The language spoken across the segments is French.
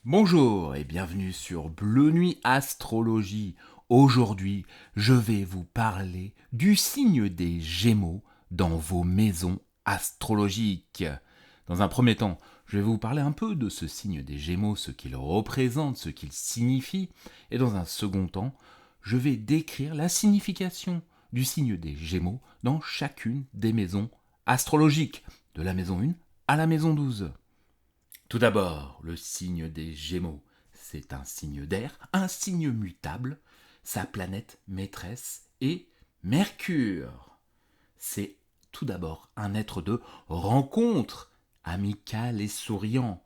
Bonjour et bienvenue sur Bleu Nuit Astrologie. Aujourd'hui, je vais vous parler du signe des Gémeaux dans vos maisons astrologiques. Dans un premier temps, je vais vous parler un peu de ce signe des Gémeaux, ce qu'il représente, ce qu'il signifie. Et dans un second temps, je vais décrire la signification du signe des Gémeaux dans chacune des maisons astrologiques, de la maison 1 à la maison 12. Tout d'abord, le signe des Gémeaux. C'est un signe d'air, un signe mutable. Sa planète maîtresse est Mercure. C'est tout d'abord un être de rencontre, amical et souriant.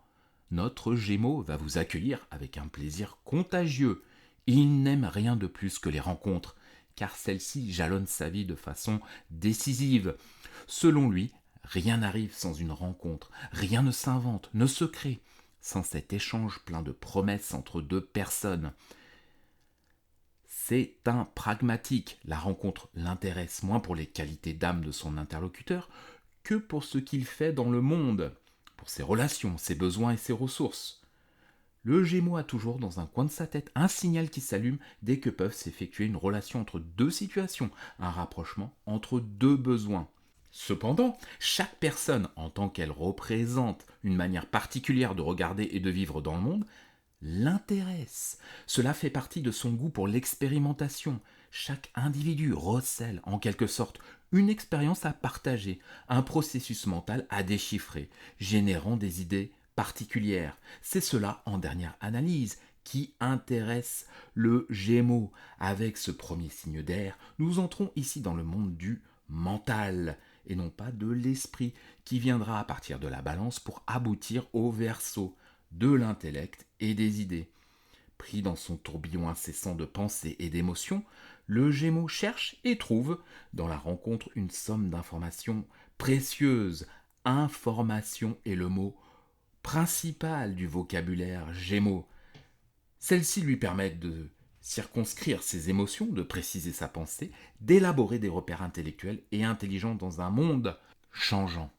Notre Gémeaux va vous accueillir avec un plaisir contagieux. Il n'aime rien de plus que les rencontres, car celles-ci jalonnent sa vie de façon décisive. Selon lui, rien n'arrive sans une rencontre, rien ne s'invente, ne se crée, sans cet échange plein de promesses entre deux personnes. C'est un pragmatique. La rencontre l'intéresse moins pour les qualités d'âme de son interlocuteur que pour ce qu'il fait dans le monde, pour ses relations, ses besoins et ses ressources. Le Gémeaux a toujours dans un coin de sa tête un signal qui s'allume dès que peuvent s'effectuer une relation entre deux situations, un rapprochement entre deux besoins. Cependant, chaque personne, en tant qu'elle représente une manière particulière de regarder et de vivre dans le monde, l'intéresse. Cela fait partie de son goût pour l'expérimentation. Chaque individu recèle, en quelque sorte, une expérience à partager, un processus mental à déchiffrer, générant des idées particulières. C'est cela, en dernière analyse, qui intéresse le Gémeaux. Avec ce premier signe d'air, nous entrons ici dans le monde du mental et non pas de l'esprit qui viendra à partir de la balance pour aboutir au Verseau, de l'intellect et des idées. Pris dans son tourbillon incessant de pensées et d'émotions, le Gémeaux cherche et trouve dans la rencontre une somme d'informations précieuses. Information est le mot principal du vocabulaire Gémeaux. Celles-ci lui permettent de circonscrire ses émotions, de préciser sa pensée, d'élaborer des repères intellectuels et intelligents dans un monde changeant.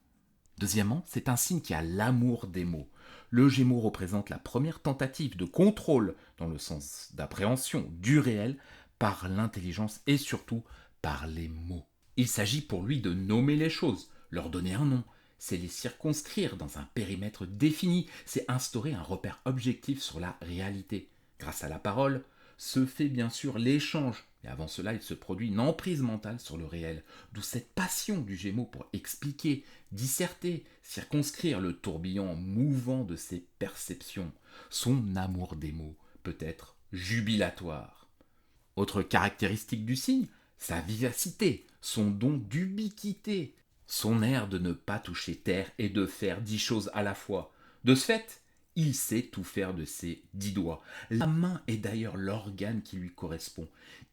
Deuxièmement, c'est un signe qui a l'amour des mots. Le Gémeaux représente la première tentative de contrôle, dans le sens d'appréhension du réel, par l'intelligence et surtout par les mots. Il s'agit pour lui de nommer les choses, leur donner un nom, c'est les circonscrire dans un périmètre défini, c'est instaurer un repère objectif sur la réalité. Grâce à la parole, se fait bien sûr l'échange, et avant cela, il se produit une emprise mentale sur le réel, d'où cette passion du Gémeaux pour expliquer, disserter, circonscrire le tourbillon mouvant de ses perceptions. Son amour des mots peut être jubilatoire. Autre caractéristique du signe, sa vivacité, son don d'ubiquité, son air de ne pas toucher terre et de faire 10 choses à la fois. De ce fait, il sait tout faire de ses 10 doigts. La main est d'ailleurs l'organe qui lui correspond.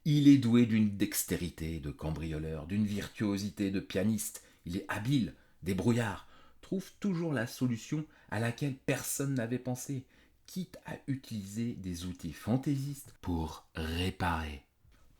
Il est doué d'une dextérité de cambrioleur, d'une virtuosité de pianiste. Il est habile, débrouillard, trouve toujours la solution à laquelle personne n'avait pensé, quitte à utiliser des outils fantaisistes pour réparer.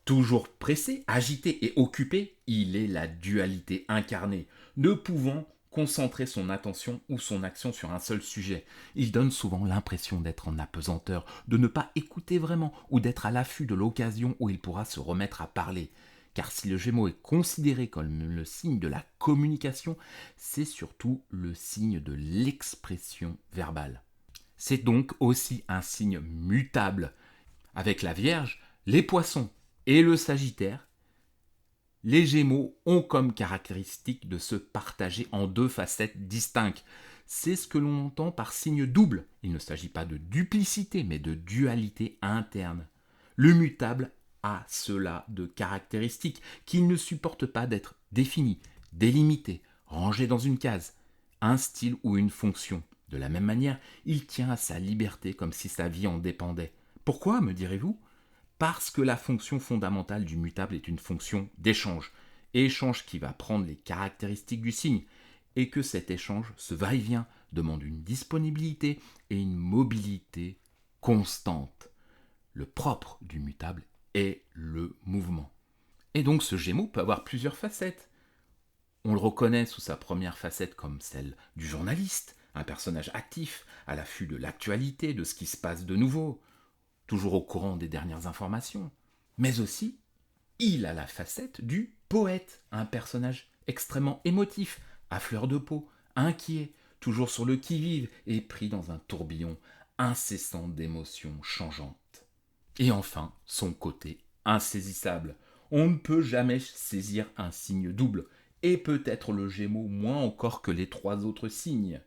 Toujours pressé, agité et occupé, il est la dualité incarnée, ne pouvant concentrer son attention ou son action sur un seul sujet. Il donne souvent l'impression d'être en apesanteur, de ne pas écouter vraiment ou d'être à l'affût de l'occasion où il pourra se remettre à parler. Car si le Gémeaux est considéré comme le signe de la communication, c'est surtout le signe de l'expression verbale. C'est donc aussi un signe mutable. Avec la Vierge, les Poissons et le Sagittaire, les Gémeaux ont comme caractéristique de se partager en deux facettes distinctes. C'est ce que l'on entend par signe double. Il ne s'agit pas de duplicité, mais de dualité interne. Le mutable a cela de caractéristique qu'il ne supporte pas d'être défini, délimité, rangé dans une case, un style ou une fonction. De la même manière, il tient à sa liberté comme si sa vie en dépendait. Pourquoi, me direz-vous? Parce que la fonction fondamentale du mutable est une fonction d'échange. Échange qui va prendre les caractéristiques du signe, et que cet échange, ce va-et-vient, demande une disponibilité et une mobilité constante. Le propre du mutable est le mouvement. Et donc ce Gémeaux peut avoir plusieurs facettes. On le reconnaît sous sa première facette comme celle du journaliste, un personnage actif, à l'affût de l'actualité, de ce qui se passe de nouveau, toujours au courant des dernières informations. Mais aussi, il a la facette du poète, un personnage extrêmement émotif, à fleur de peau, inquiet, toujours sur le qui-vive et pris dans un tourbillon incessant d'émotions changeantes. Et enfin, son côté insaisissable. On ne peut jamais saisir un signe double, et peut-être le Gémeaux moins encore que les 3 autres signes,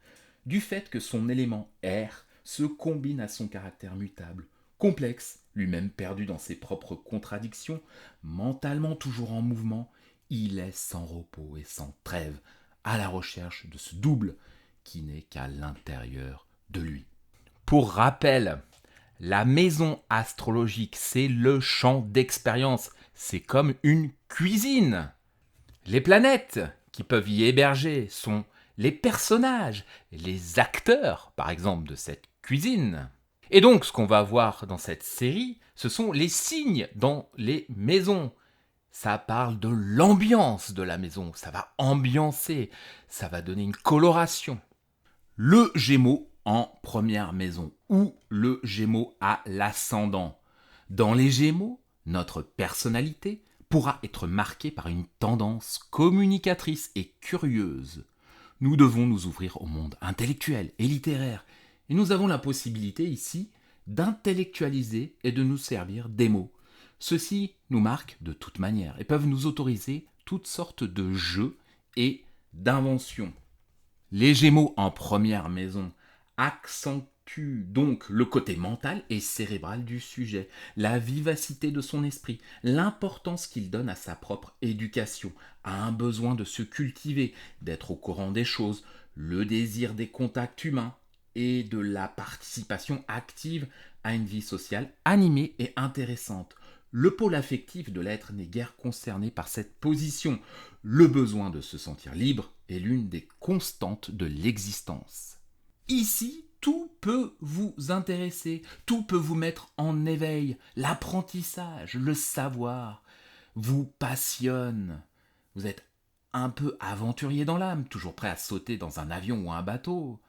du fait que son élément air se combine à son caractère mutable, complexe, lui-même perdu dans ses propres contradictions, mentalement toujours en mouvement, il est sans repos et sans trêve, à la recherche de ce double qui n'est qu'à l'intérieur de lui. Pour rappel, la maison astrologique, c'est le champ d'expérience, c'est comme une cuisine. Les planètes qui peuvent y héberger sont les personnages, les acteurs, par exemple, de cette cuisine. Et donc, ce qu'on va voir dans cette série, ce sont les signes dans les maisons. Ça parle de l'ambiance de la maison, ça va ambiancer, ça va donner une coloration. Le Gémeaux en première maison, ou le Gémeaux à l'ascendant. Dans les Gémeaux, notre personnalité pourra être marquée par une tendance communicatrice et curieuse. Nous devons nous ouvrir au monde intellectuel et littéraire, et nous avons la possibilité ici d'intellectualiser et de nous servir des mots. Ceux-ci nous marquent de toute manière et peuvent nous autoriser toutes sortes de jeux et d'inventions. Les Gémeaux en première maison accentuent donc le côté mental et cérébral du sujet, la vivacité de son esprit, l'importance qu'il donne à sa propre éducation, à un besoin de se cultiver, d'être au courant des choses, le désir des contacts humains et de la participation active à une vie sociale animée et intéressante. Le pôle affectif de l'être n'est guère concerné par cette position. Le besoin de se sentir libre est l'une des constantes de l'existence. Ici, tout peut vous intéresser, tout peut vous mettre en éveil. L'apprentissage, le savoir vous passionne. Vous êtes un peu aventurier dans l'âme, toujours prêt à sauter dans un avion ou un bateau.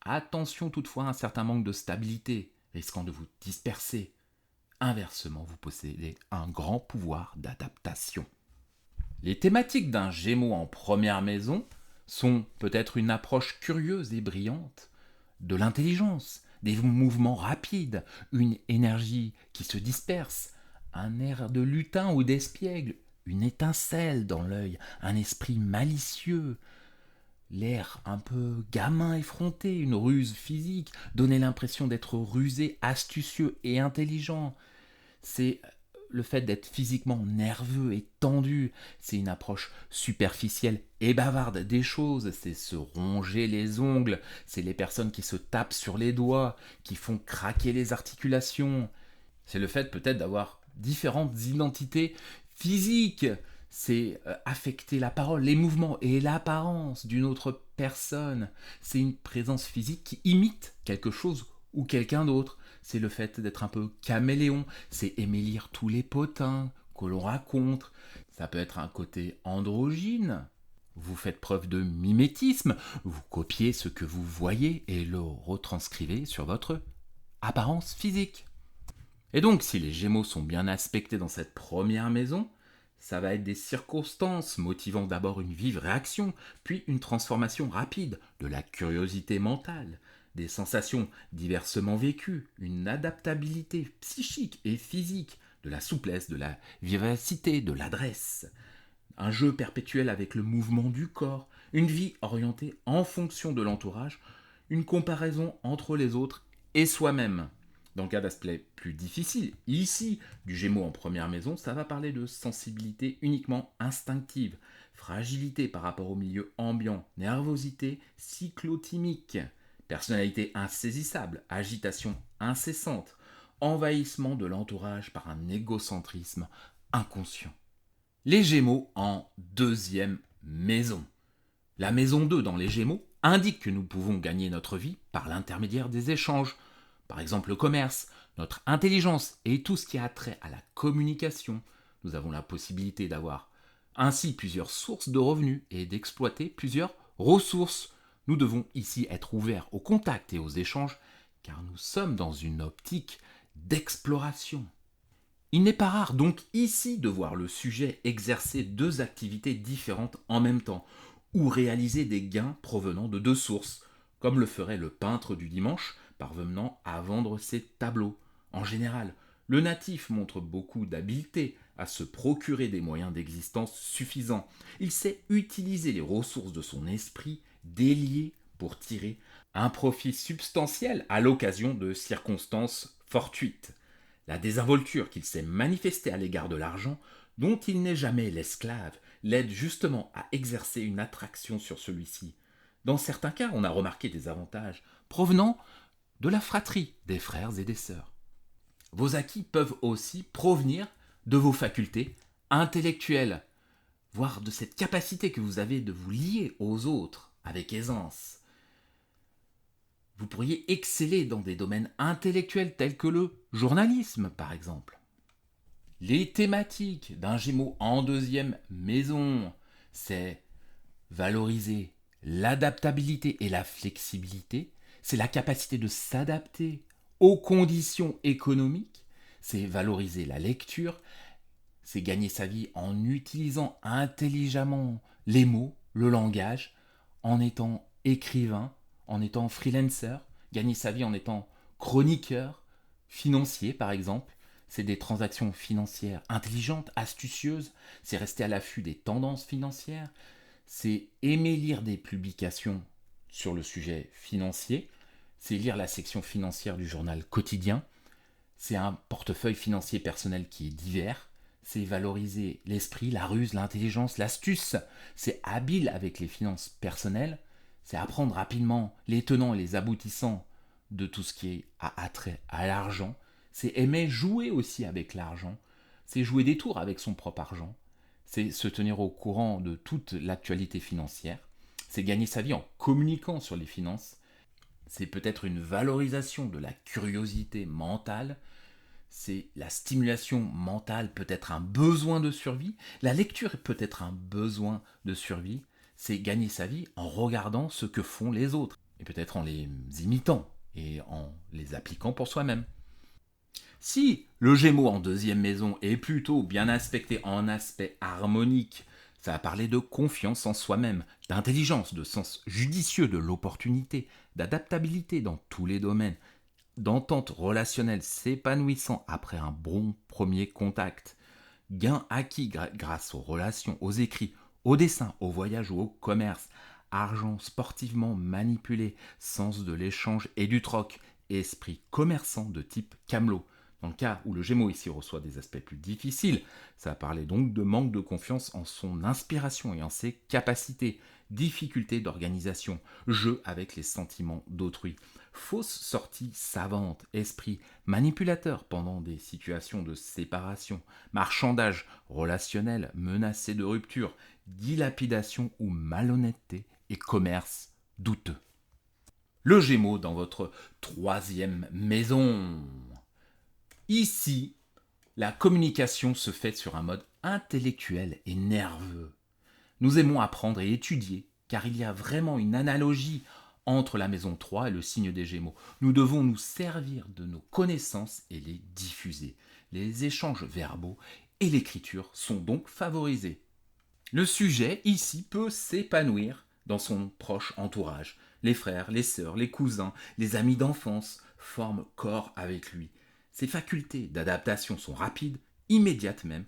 Attention toutefois à un certain manque de stabilité, risquant de vous disperser. Inversement, vous possédez un grand pouvoir d'adaptation. Les thématiques d'un Gémeaux en première maison sont peut-être une approche curieuse et brillante de l'intelligence, des mouvements rapides, une énergie qui se disperse, un air de lutin ou d'espiègle, une étincelle dans l'œil, un esprit malicieux, l'air un peu gamin effronté, une ruse physique, donner l'impression d'être rusé, astucieux et intelligent. C'est le fait d'être physiquement nerveux et tendu, c'est une approche superficielle et bavarde des choses, c'est se ronger les ongles, c'est les personnes qui se tapent sur les doigts, qui font craquer les articulations. C'est le fait peut-être d'avoir différentes identités physiques, c'est affecter la parole, les mouvements et l'apparence d'une autre personne. C'est une présence physique qui imite quelque chose ou quelqu'un d'autre. C'est le fait d'être un peu caméléon, c'est aimer lire tous les potins que l'on raconte. Ça peut être un côté androgyne. Vous faites preuve de mimétisme, vous copiez ce que vous voyez et le retranscrivez sur votre apparence physique. Et donc, si les Gémeaux sont bien aspectés dans cette première maison, ça va être des circonstances motivant d'abord une vive réaction, puis une transformation rapide de la curiosité mentale, des sensations diversement vécues, une adaptabilité psychique et physique, de la souplesse, de la vivacité, de l'adresse, un jeu perpétuel avec le mouvement du corps, une vie orientée en fonction de l'entourage, une comparaison entre les autres et soi-même. Dans le cas d'aspect plus difficile, ici, du Gémeaux en première maison, ça va parler de sensibilité uniquement instinctive, fragilité par rapport au milieu ambiant, nervosité cyclotimique, personnalité insaisissable, agitation incessante, envahissement de l'entourage par un égocentrisme inconscient. Les Gémeaux en deuxième maison. La maison 2 dans les Gémeaux indique que nous pouvons gagner notre vie par l'intermédiaire des échanges, par exemple le commerce, notre intelligence et tout ce qui a trait à la communication. Nous avons la possibilité d'avoir ainsi plusieurs sources de revenus et d'exploiter plusieurs ressources. Nous devons ici être ouverts au contact et aux échanges, car nous sommes dans une optique d'exploration. Il n'est pas rare donc ici de voir le sujet exercer deux activités différentes en même temps, ou réaliser des gains provenant de deux sources, comme le ferait le peintre du dimanche parvenant à vendre ses tableaux. En général, le natif montre beaucoup d'habileté à se procurer des moyens d'existence suffisants. Il sait utiliser les ressources de son esprit déliées pour tirer un profit substantiel à l'occasion de circonstances fortuites. La désinvolture qu'il sait manifester à l'égard de l'argent, dont il n'est jamais l'esclave, l'aide justement à exercer une attraction sur celui-ci. Dans certains cas, on a remarqué des avantages provenant de la fratrie des frères et des sœurs. Vos acquis peuvent aussi provenir de vos facultés intellectuelles, voire de cette capacité que vous avez de vous lier aux autres avec aisance. Vous pourriez exceller dans des domaines intellectuels tels que le journalisme, par exemple. Les thématiques d'un Gémeaux en deuxième maison, c'est valoriser l'adaptabilité et la flexibilité, c'est la capacité de s'adapter aux conditions économiques, c'est valoriser la lecture, c'est gagner sa vie en utilisant intelligemment les mots, le langage, en étant écrivain, en étant freelancer, gagner sa vie en étant chroniqueur, financier par exemple. C'est des transactions financières intelligentes, astucieuses, c'est rester à l'affût des tendances financières, c'est aimer lire des publications sur le sujet financier, c'est lire la section financière du journal quotidien, c'est un portefeuille financier personnel qui est divers, c'est valoriser l'esprit, la ruse, l'intelligence, l'astuce, c'est habile avec les finances personnelles, c'est apprendre rapidement les tenants et les aboutissants de tout ce qui a attrait à l'argent, c'est aimer jouer aussi avec l'argent, c'est jouer des tours avec son propre argent, c'est se tenir au courant de toute l'actualité financière, c'est gagner sa vie en communiquant sur les finances, c'est peut-être une valorisation de la curiosité mentale, c'est la stimulation mentale peut être un besoin de survie, la lecture peut être un besoin de survie, c'est gagner sa vie en regardant ce que font les autres, et peut-être en les imitant et en les appliquant pour soi-même. Si le Gémeaux en deuxième maison est plutôt bien aspecté en aspect harmonique, ça va parler de confiance en soi-même, d'intelligence, de sens judicieux de l'opportunité, d'adaptabilité dans tous les domaines, d'entente relationnelle s'épanouissant après un bon premier contact, gain acquis grâce aux relations, aux écrits, au dessin, au voyage ou au commerce, argent sportivement manipulé, sens de l'échange et du troc, esprit commerçant de type camelot. Dans le cas où le Gémeaux ici reçoit des aspects plus difficiles, ça va parler donc de manque de confiance en son inspiration et en ses capacités, difficulté d'organisation, jeu avec les sentiments d'autrui, fausse sortie savante, esprit manipulateur pendant des situations de séparation, marchandage relationnel menacé de rupture, dilapidation ou malhonnêteté et commerce douteux. Le Gémeaux dans votre troisième maison. Ici, la communication se fait sur un mode intellectuel et nerveux. Nous aimons apprendre et étudier, car il y a vraiment une analogie entre la maison 3 et le signe des Gémeaux. Nous devons nous servir de nos connaissances et les diffuser. Les échanges verbaux et l'écriture sont donc favorisés. Le sujet ici peut s'épanouir dans son proche entourage. Les frères, les sœurs, les cousins, les amis d'enfance forment corps avec lui. Ses facultés d'adaptation sont rapides, immédiates même,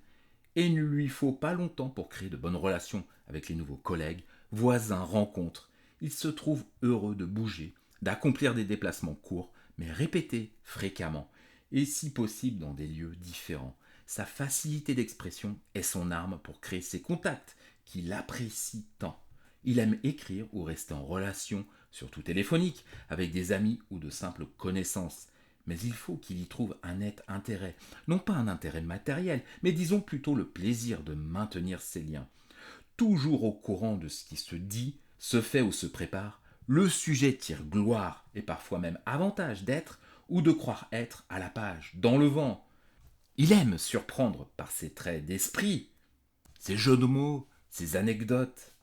et il ne lui faut pas longtemps pour créer de bonnes relations avec les nouveaux collègues, voisins, rencontres. Il se trouve heureux de bouger, d'accomplir des déplacements courts, mais répétés fréquemment, et si possible dans des lieux différents. Sa facilité d'expression est son arme pour créer ses contacts, qu'il apprécie tant. Il aime écrire ou rester en relation, surtout téléphonique, avec des amis ou de simples connaissances. Mais il faut qu'il y trouve un net intérêt, non pas un intérêt matériel, mais disons plutôt le plaisir de maintenir ses liens. Toujours au courant de ce qui se dit, se fait ou se prépare, le sujet tire gloire et parfois même avantage d'être ou de croire être à la page, dans le vent. Il aime surprendre par ses traits d'esprit, ses jeux de mots, ses anecdotes.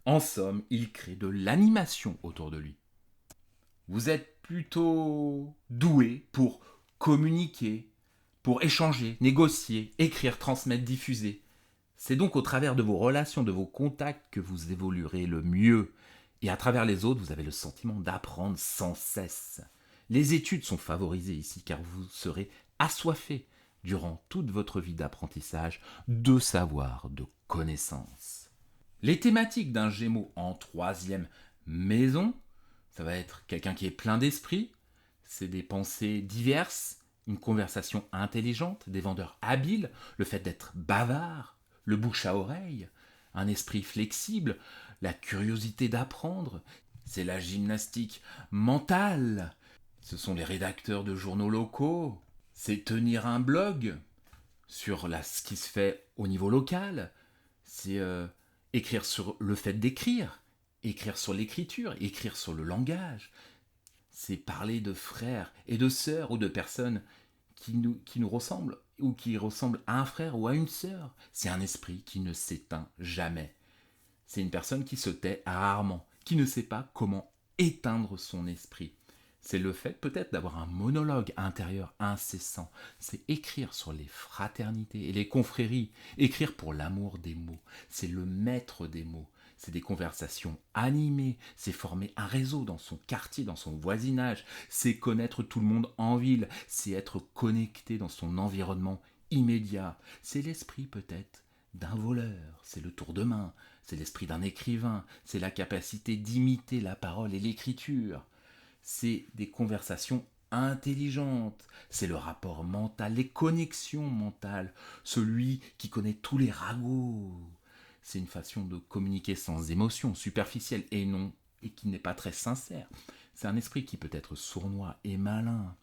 En somme, il crée de l'animation autour de lui. Vous êtes plutôt doué pour communiquer, pour échanger, négocier, écrire, transmettre, diffuser. C'est donc au travers de vos relations, de vos contacts que vous évoluerez le mieux. Et à travers les autres, vous avez le sentiment d'apprendre sans cesse. Les études sont favorisées ici car vous serez assoiffé durant toute votre vie d'apprentissage de savoir, de connaissances. Les thématiques d'un Gémeaux en troisième maison, ça va être quelqu'un qui est plein d'esprit, c'est des pensées diverses, une conversation intelligente, des vendeurs habiles, le fait d'être bavard, le bouche à oreille, un esprit flexible, la curiosité d'apprendre, c'est la gymnastique mentale, ce sont les rédacteurs de journaux locaux, c'est tenir un blog sur ce qui se fait au niveau local, c'est écrire sur le fait d'écrire, écrire sur l'écriture, écrire sur le langage, c'est parler de frères et de sœurs ou de personnes qui nous ressemblent ou qui ressemblent à un frère ou à une sœur. C'est un esprit qui ne s'éteint jamais. C'est une personne qui se tait rarement, qui ne sait pas comment éteindre son esprit. C'est le fait peut-être d'avoir un monologue intérieur incessant. C'est écrire sur les fraternités et les confréries, écrire pour l'amour des mots. C'est le maître des mots. C'est des conversations animées, c'est former un réseau dans son quartier, dans son voisinage, c'est connaître tout le monde en ville, c'est être connecté dans son environnement immédiat. C'est l'esprit peut-être d'un voleur, c'est le tour de main, c'est l'esprit d'un écrivain, c'est la capacité d'imiter la parole et l'écriture. C'est des conversations intelligentes, c'est le rapport mental, les connexions mentales, celui qui connaît tous les ragots. C'est une façon de communiquer sans émotion, superficielle et non et qui n'est pas très sincère. C'est un esprit qui peut être sournois et malin.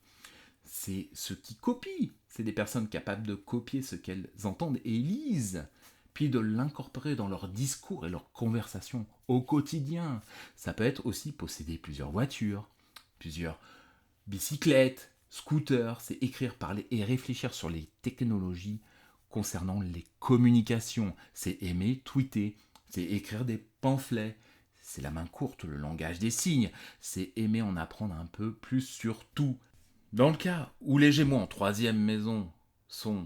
C'est ceux qui copient. C'est des personnes capables de copier ce qu'elles entendent et lisent, puis de l'incorporer dans leur discours et leur conversation au quotidien. Ça peut être aussi posséder plusieurs voitures, plusieurs bicyclettes, scooters. C'est écrire, parler et réfléchir sur les technologies concernant les communications. C'est aimer, tweeter, c'est écrire des pamphlets, c'est la main courte, le langage des signes, c'est aimer en apprendre un peu plus sur tout. Dans le cas où les Gémeaux en troisième maison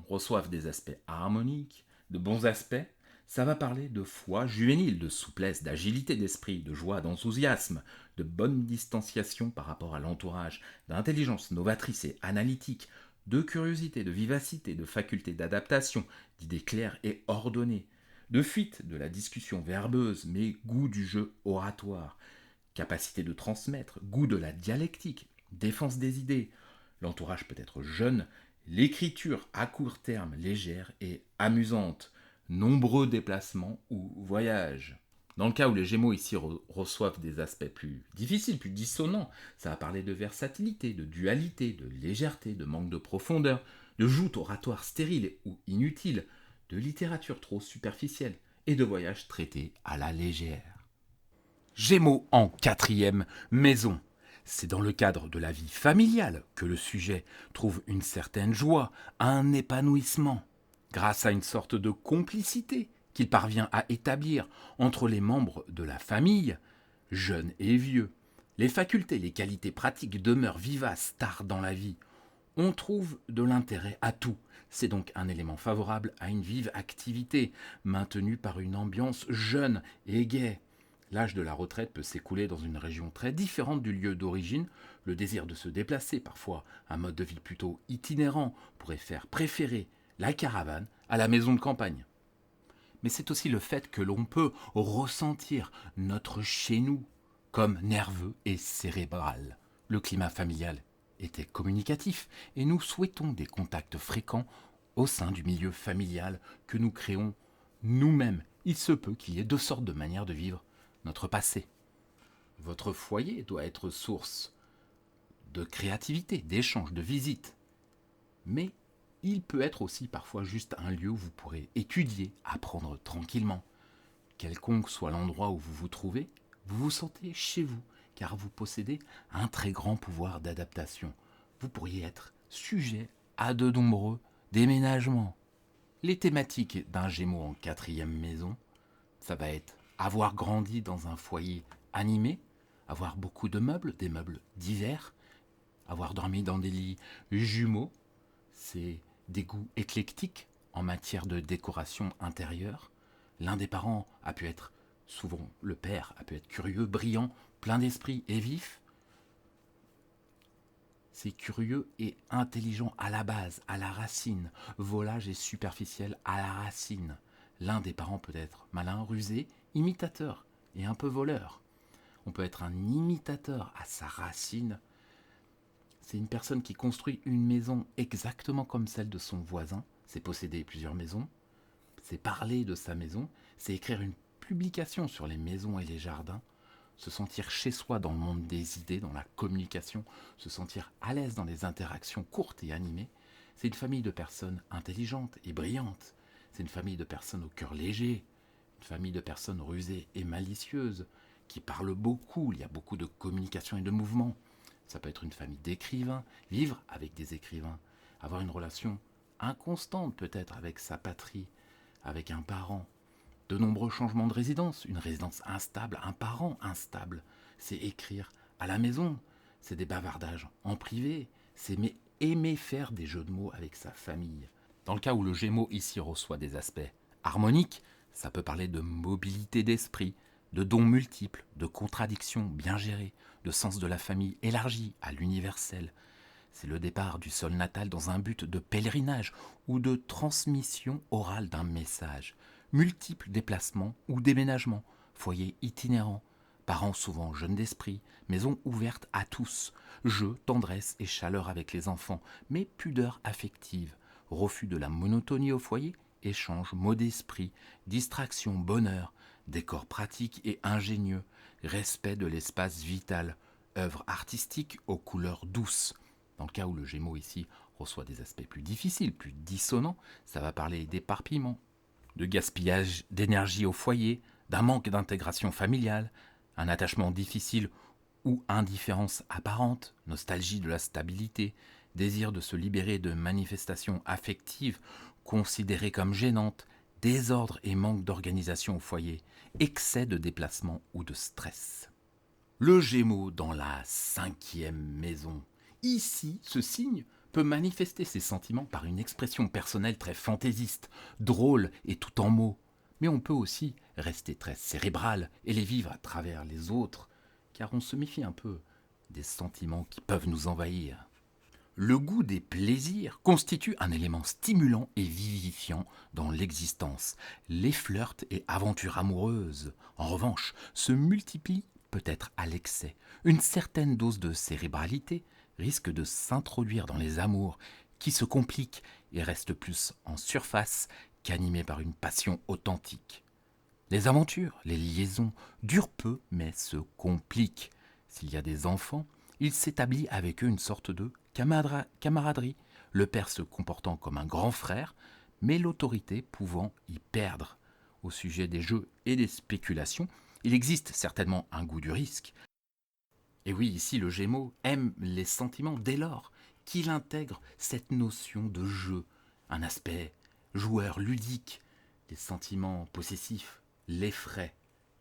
reçoivent des aspects harmoniques, de bons aspects, ça va parler de foi juvénile, de souplesse, d'agilité d'esprit, de joie, d'enthousiasme, de bonne distanciation par rapport à l'entourage, d'intelligence novatrice et analytique, de curiosité, de vivacité, de faculté d'adaptation, d'idées claires et ordonnées, de fuite de la discussion verbeuse, mais goût du jeu oratoire, capacité de transmettre, goût de la dialectique, défense des idées. L'entourage peut être jeune, l'écriture à court terme légère et amusante, nombreux déplacements ou voyages. Dans le cas où les Gémeaux ici reçoivent des aspects plus difficiles, plus dissonants, ça va parler de versatilité, de dualité, de légèreté, de manque de profondeur, de joute oratoire stérile ou inutile, de littérature trop superficielle et de voyages traités à la légère. Gémeaux en quatrième maison. C'est dans le cadre de la vie familiale que le sujet trouve une certaine joie, un épanouissement, grâce à une sorte de complicité qu'il parvient à établir entre les membres de la famille, jeunes et vieux. Les facultés, les qualités pratiques demeurent vivaces tard dans la vie. On trouve de l'intérêt à tout. C'est donc un élément favorable à une vive activité, maintenue par une ambiance jeune et gaie. L'âge de la retraite peut s'écouler dans une région très différente du lieu d'origine. Le désir de se déplacer, parfois un mode de vie plutôt itinérant, pourrait faire préférer la caravane à la maison de campagne. Mais c'est aussi le fait que l'on peut ressentir notre chez nous comme nerveux et cérébral. Le climat familial était communicatif et nous souhaitons des contacts fréquents au sein du milieu familial que nous créons nous-mêmes. Il se peut qu'il y ait deux sortes de manières de vivre notre passé. Votre foyer doit être source de créativité, d'échange, de visite. Mais il peut être aussi parfois juste un lieu où vous pourrez étudier, apprendre tranquillement. Quelconque soit l'endroit où vous vous trouvez, vous vous sentez chez vous, car vous possédez un très grand pouvoir d'adaptation. Vous pourriez être sujet à de nombreux déménagements. Les thématiques d'un Gémeaux en quatrième maison, ça va être avoir grandi dans un foyer animé, avoir beaucoup de meubles, des meubles divers, avoir dormi dans des lits jumeaux, c'est des goûts éclectiques en matière de décoration intérieure. L'un des parents a pu être, souvent le père, a pu être curieux, brillant, plein d'esprit et vif. C'est curieux et intelligent à la base, à la racine. Volage et superficiel à la racine. L'un des parents peut être malin, rusé, imitateur et un peu voleur. On peut être un imitateur à sa racine. C'est une personne qui construit une maison exactement comme celle de son voisin. C'est posséder plusieurs maisons. C'est parler de sa maison. C'est écrire une publication sur les maisons et les jardins. Se sentir chez soi dans le monde des idées, dans la communication. Se sentir à l'aise dans les interactions courtes et animées. C'est une famille de personnes intelligentes et brillantes. C'est une famille de personnes au cœur léger. Une famille de personnes rusées et malicieuses, qui parlent beaucoup. Il y a beaucoup de communication et de mouvement. Ça peut être une famille d'écrivains, vivre avec des écrivains, avoir une relation inconstante peut-être avec sa patrie, avec un parent. De nombreux changements de résidence, une résidence instable, un parent instable. C'est écrire à la maison, c'est des bavardages en privé, c'est aimer faire des jeux de mots avec sa famille. Dans le cas où le Gémeaux ici reçoit des aspects harmoniques, ça peut parler de mobilité d'esprit, de dons multiples, de contradictions bien gérées, de sens de la famille élargi à l'universel. C'est le départ du sol natal dans un but de pèlerinage ou de transmission orale d'un message. Multiples déplacements ou déménagements, foyers itinérants, parents souvent jeunes d'esprit, maison ouverte à tous, jeux, tendresse et chaleur avec les enfants, mais pudeur affective, refus de la monotonie au foyer, échange, mots d'esprit, distraction, bonheur, décor pratique et ingénieux, respect de l'espace vital, œuvre artistique aux couleurs douces. Dans le cas où le Gémeaux ici reçoit des aspects plus difficiles, plus dissonants, ça va parler d'éparpillement, de gaspillage d'énergie au foyer, d'un manque d'intégration familiale, un attachement difficile ou indifférence apparente, nostalgie de la stabilité, désir de se libérer de manifestations affectives considérées comme gênantes, désordre et manque d'organisation au foyer, excès de déplacement ou de stress. Le Gémeaux dans la 5e maison. Ici, ce signe peut manifester ses sentiments par une expression personnelle très fantaisiste, drôle et tout en mots. Mais on peut aussi rester très cérébral et les vivre à travers les autres, car on se méfie un peu des sentiments qui peuvent nous envahir. Le goût des plaisirs constitue un élément stimulant et vivifiant dans l'existence. Les flirts et aventures amoureuses, en revanche, se multiplient peut-être à l'excès. Une certaine dose de cérébralité risque de s'introduire dans les amours qui se compliquent et restent plus en surface qu'animés par une passion authentique. Les aventures, les liaisons durent peu mais se compliquent. S'il y a des enfants, il s'établit avec eux une sorte de camaraderie, le père se comportant comme un grand frère, mais l'autorité pouvant y perdre. Au sujet des jeux et des spéculations, il existe certainement un goût du risque. Et oui, ici le Gémeaux aime les sentiments dès lors qu'il intègre cette notion de jeu, un aspect joueur ludique, des sentiments possessifs, l'effraient.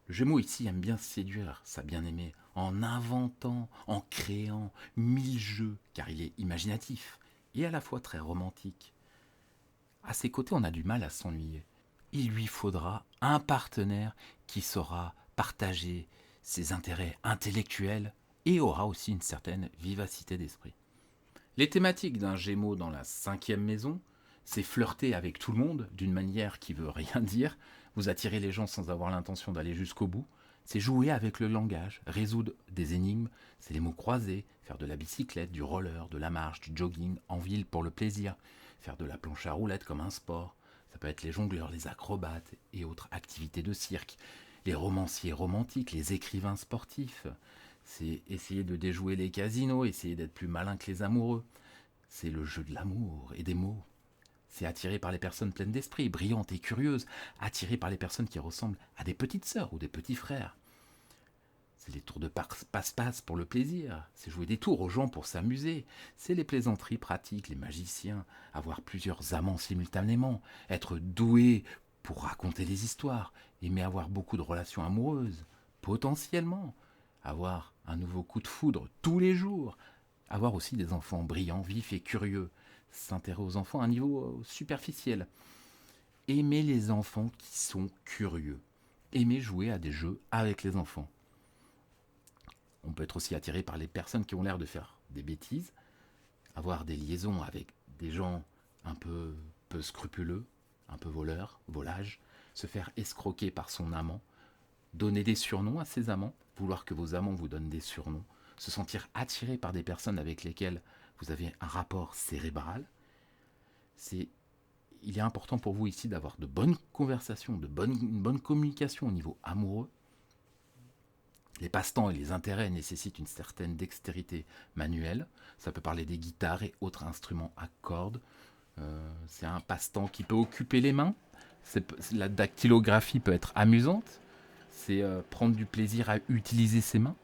Le Gémeaux ici aime bien séduire sa bien-aimée en inventant, en créant 1000 jeux, car il est imaginatif et à la fois très romantique. À ses côtés, on a du mal à s'ennuyer. Il lui faudra un partenaire qui saura partager ses intérêts intellectuels et aura aussi une certaine vivacité d'esprit. Les thématiques d'un Gémeaux dans la 5e maison, c'est flirter avec tout le monde d'une manière qui veut rien dire, vous attirer les gens sans avoir l'intention d'aller jusqu'au bout, c'est jouer avec le langage, résoudre des énigmes, c'est les mots croisés, faire de la bicyclette, du roller, de la marche, du jogging en ville pour le plaisir, faire de la planche à roulettes comme un sport, ça peut être les jongleurs, les acrobates et autres activités de cirque, les romanciers romantiques, les écrivains sportifs, c'est essayer de déjouer les casinos, essayer d'être plus malin que les amoureux, c'est le jeu de l'amour et des mots. C'est attiré par les personnes pleines d'esprit, brillantes et curieuses, attiré par les personnes qui ressemblent à des petites sœurs ou des petits frères. C'est les tours de passe-passe pour le plaisir, c'est jouer des tours aux gens pour s'amuser, c'est les plaisanteries pratiques, les magiciens, avoir plusieurs amants simultanément, être doué pour raconter des histoires, aimer avoir beaucoup de relations amoureuses, potentiellement, avoir un nouveau coup de foudre tous les jours, avoir aussi des enfants brillants, vifs et curieux, s'intéresser aux enfants à un niveau superficiel. Aimer les enfants qui sont curieux, aimer jouer à des jeux avec les enfants. On peut être aussi attiré par les personnes qui ont l'air de faire des bêtises, avoir des liaisons avec des gens un peu scrupuleux, un peu voleurs, volages, se faire escroquer par son amant, donner des surnoms à ses amants, vouloir que vos amants vous donnent des surnoms, se sentir attiré par des personnes avec lesquelles vous avez un rapport cérébral. Il est important pour vous ici d'avoir de bonnes conversations, une bonne communication au niveau amoureux. Les passe-temps et les intérêts nécessitent une certaine dextérité manuelle. Ça peut parler des guitares et autres instruments à cordes. C'est un passe-temps qui peut occuper les mains. La dactylographie peut être amusante. C'est prendre du plaisir à utiliser ses mains.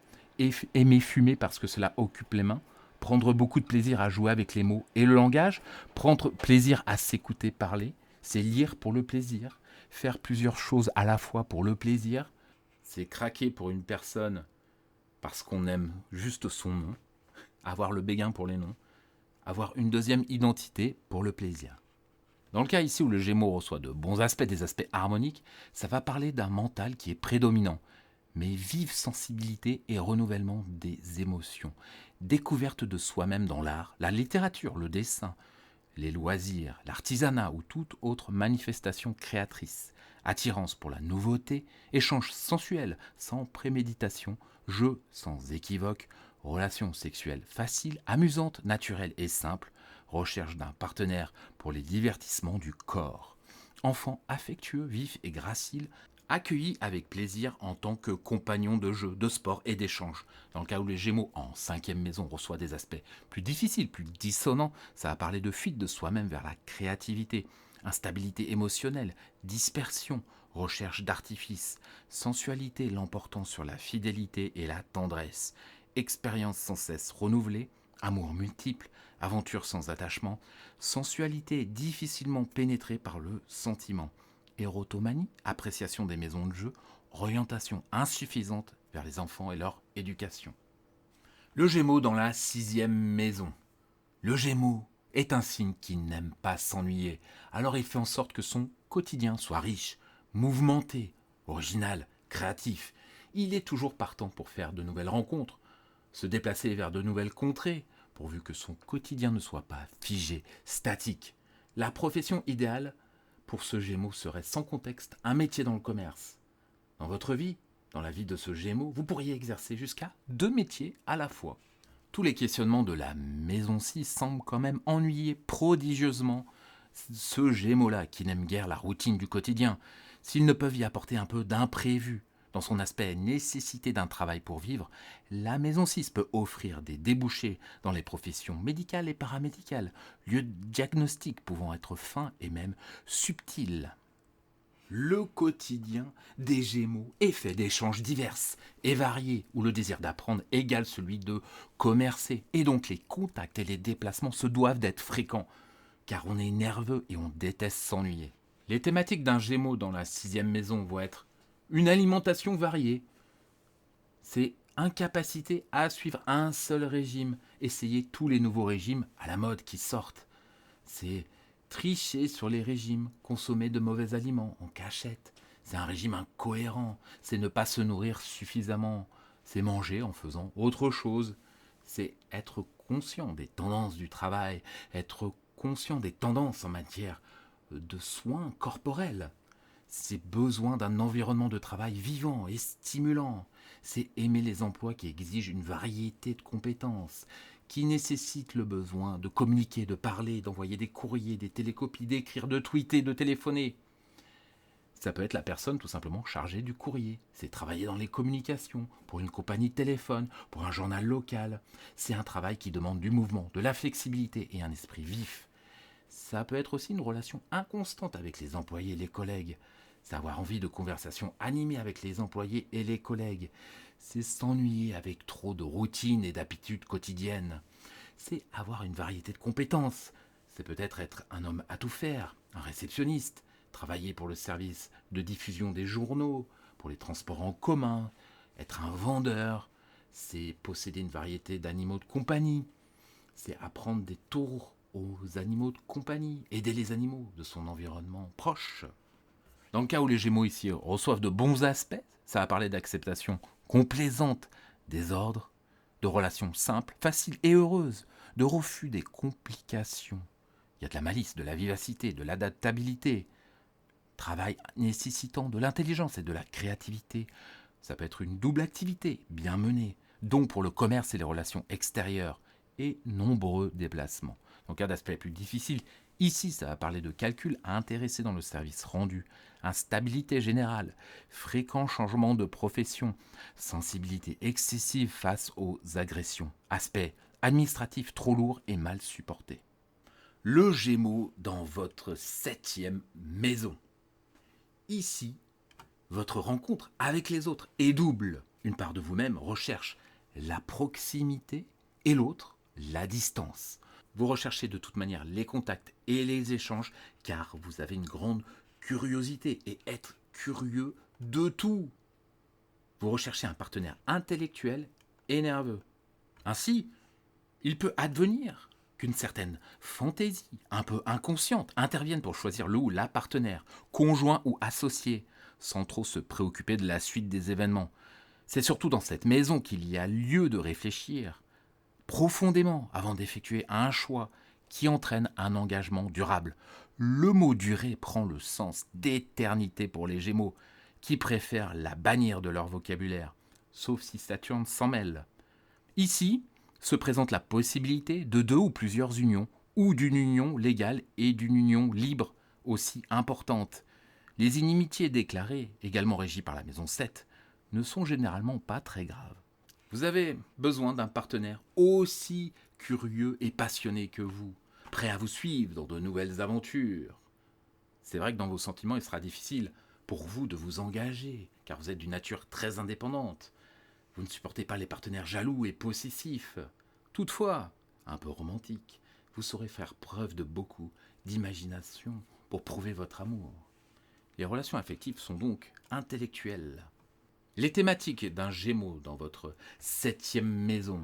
Aimer fumer parce que cela occupe les mains. Prendre beaucoup de plaisir à jouer avec les mots et le langage. Prendre plaisir à s'écouter parler. C'est lire pour le plaisir. Faire plusieurs choses à la fois pour le plaisir. C'est craquer pour une personne parce qu'on aime juste son nom. Avoir le béguin pour les noms. Avoir une deuxième identité pour le plaisir. Dans le cas ici où le Gémeaux reçoit de bons aspects, des aspects harmoniques, ça va parler d'un mental qui est prédominant, mais vive sensibilité et renouvellement des émotions, découverte de soi-même dans l'art, la littérature, le dessin, les loisirs, l'artisanat ou toute autre manifestation créatrice, attirance pour la nouveauté, échange sensuel sans préméditation, jeu sans équivoque, relations sexuelles faciles, amusantes, naturelles et simples, recherche d'un partenaire pour les divertissements du corps. Enfant affectueux, vif et gracile, accueilli avec plaisir en tant que compagnon de jeu, de sport et d'échange. Dans le cas où les Gémeaux en 5e maison reçoivent des aspects plus difficiles, plus dissonants, ça va parler de fuite de soi-même vers la créativité, instabilité émotionnelle, dispersion, recherche d'artifice, sensualité l'emportant sur la fidélité et la tendresse, expérience sans cesse renouvelée, amour multiple, aventure sans attachement, sensualité difficilement pénétrée par le sentiment, érotomanie, appréciation des maisons de jeu, orientation insuffisante vers les enfants et leur éducation. Le Gémeaux dans la 6e maison. Le Gémeaux est un signe qui n'aime pas s'ennuyer, alors il fait en sorte que son quotidien soit riche, mouvementé, original, créatif. Il est toujours partant pour faire de nouvelles rencontres, se déplacer vers de nouvelles contrées, pourvu que son quotidien ne soit pas figé, statique. La profession idéale pour ce Gémeaux serait sans contexte un métier dans le commerce. Dans votre vie, dans la vie de ce Gémeaux, vous pourriez exercer jusqu'à 2 métiers à la fois. Tous les questionnements de la maison 6 semblent quand même ennuyer prodigieusement ce Gémeaux-là qui n'aime guère la routine du quotidien. S'ils ne peuvent y apporter un peu d'imprévu, dans son aspect nécessité d'un travail pour vivre, la maison 6 peut offrir des débouchés dans les professions médicales et paramédicales, lieux de diagnostic pouvant être fins et même subtils. Le quotidien des Gémeaux est fait d'échanges divers et variés, où le désir d'apprendre égale celui de commercer, et donc les contacts et les déplacements se doivent d'être fréquents, car on est nerveux et on déteste s'ennuyer. Les thématiques d'un Gémeaux dans la 6e maison vont être une alimentation variée. C'est incapacité à suivre un seul régime, essayer tous les nouveaux régimes à la mode qui sortent. C'est tricher sur les régimes, consommer de mauvais aliments en cachette. C'est un régime incohérent, c'est ne pas se nourrir suffisamment, c'est manger en faisant autre chose. C'est être conscient des tendances du travail, être conscient des tendances en matière de soins corporels. C'est besoin d'un environnement de travail vivant et stimulant. C'est aimer les emplois qui exigent une variété de compétences, qui nécessitent le besoin de communiquer, de parler, d'envoyer des courriers, des télécopies, d'écrire, de tweeter, de téléphoner. Ça peut être la personne tout simplement chargée du courrier. C'est travailler dans les communications, pour une compagnie de téléphone, pour un journal local. C'est un travail qui demande du mouvement, de la flexibilité et un esprit vif. Ça peut être aussi une relation inconstante avec les employés et les collègues. C'est avoir envie de conversations animées avec les employés et les collègues. C'est s'ennuyer avec trop de routines et d'habitudes quotidiennes. C'est avoir une variété de compétences. C'est peut-être être un homme à tout faire, un réceptionniste, travailler pour le service de diffusion des journaux, pour les transports en commun, être un vendeur, c'est posséder une variété d'animaux de compagnie, c'est apprendre des tours aux animaux de compagnie, aider les animaux de son environnement proche. Dans le cas où les Gémeaux ici reçoivent de bons aspects, ça va parler d'acceptation complaisante des ordres, de relations simples, faciles et heureuses, de refus des complications. Il y a de la malice, de la vivacité, de l'adaptabilité, travail nécessitant de l'intelligence et de la créativité. Ça peut être une double activité bien menée, dont pour le commerce et les relations extérieures, et nombreux déplacements. Dans le cas d'aspects plus difficiles, ici ça va parler de calcul à intéresser dans le service rendu, instabilité générale, fréquents changements de profession, sensibilité excessive face aux agressions, aspects administratifs trop lourds et mal supportés. Le Gémeaux dans votre 7e maison. Ici, votre rencontre avec les autres est double. Une part de vous-même recherche la proximité et l'autre, la distance. Vous recherchez de toute manière les contacts et les échanges car vous avez une grande curiosité et être curieux de tout. Vous recherchez un partenaire intellectuel et nerveux. Ainsi, il peut advenir qu'une certaine fantaisie, un peu inconsciente, intervienne pour choisir le ou la partenaire, conjoint ou associé, sans trop se préoccuper de la suite des événements. C'est surtout dans cette maison qu'il y a lieu de réfléchir profondément avant d'effectuer un choix qui entraîne un engagement durable. Le mot durée prend le sens d'éternité pour les Gémeaux, qui préfèrent la bannir de leur vocabulaire, sauf si Saturne s'en mêle. Ici se présente la possibilité de 2 ou plusieurs unions, ou d'une union légale et d'une union libre aussi importante. Les inimitiés déclarées, également régies par la maison 7, ne sont généralement pas très graves. Vous avez besoin d'un partenaire aussi curieux et passionné que vous, prêt à vous suivre dans de nouvelles aventures. C'est vrai que dans vos sentiments, il sera difficile pour vous de vous engager, car vous êtes d'une nature très indépendante. Vous ne supportez pas les partenaires jaloux et possessifs. Toutefois, un peu romantique, vous saurez faire preuve de beaucoup d'imagination pour prouver votre amour. Les relations affectives sont donc intellectuelles. Les thématiques d'un Gémeaux dans votre 7e maison,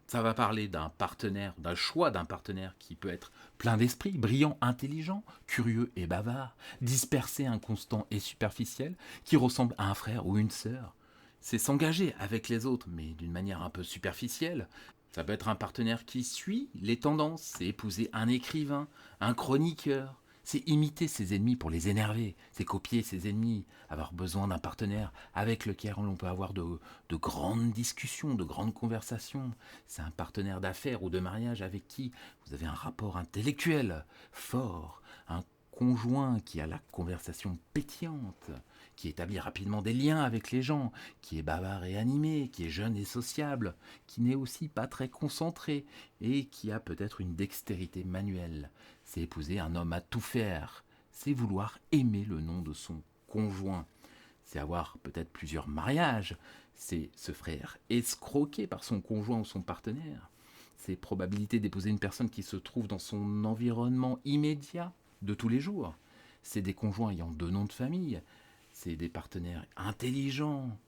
ça va parler d'un partenaire, d'un choix d'un partenaire qui peut être plein d'esprit, brillant, intelligent, curieux et bavard, dispersé, inconstant et superficiel, qui ressemble à un frère ou une sœur. C'est s'engager avec les autres, mais d'une manière un peu superficielle. Ça peut être un partenaire qui suit les tendances, c'est épouser un écrivain, un chroniqueur. C'est imiter ses ennemis pour les énerver, c'est copier ses ennemis, avoir besoin d'un partenaire avec lequel on peut avoir de grandes discussions, de grandes conversations. C'est un partenaire d'affaires ou de mariage avec qui vous avez un rapport intellectuel fort, un conjoint qui a la conversation pétillante, qui établit rapidement des liens avec les gens, qui est bavard et animé, qui est jeune et sociable, qui n'est aussi pas très concentré et qui a peut-être une dextérité manuelle. C'est épouser un homme à tout faire, c'est vouloir aimer le nom de son conjoint, c'est avoir peut-être plusieurs mariages, c'est se faire escroquer par son conjoint ou son partenaire, c'est probabilité d'épouser une personne qui se trouve dans son environnement immédiat de tous les jours, c'est des conjoints ayant 2 noms de famille, c'est des partenaires intelligents.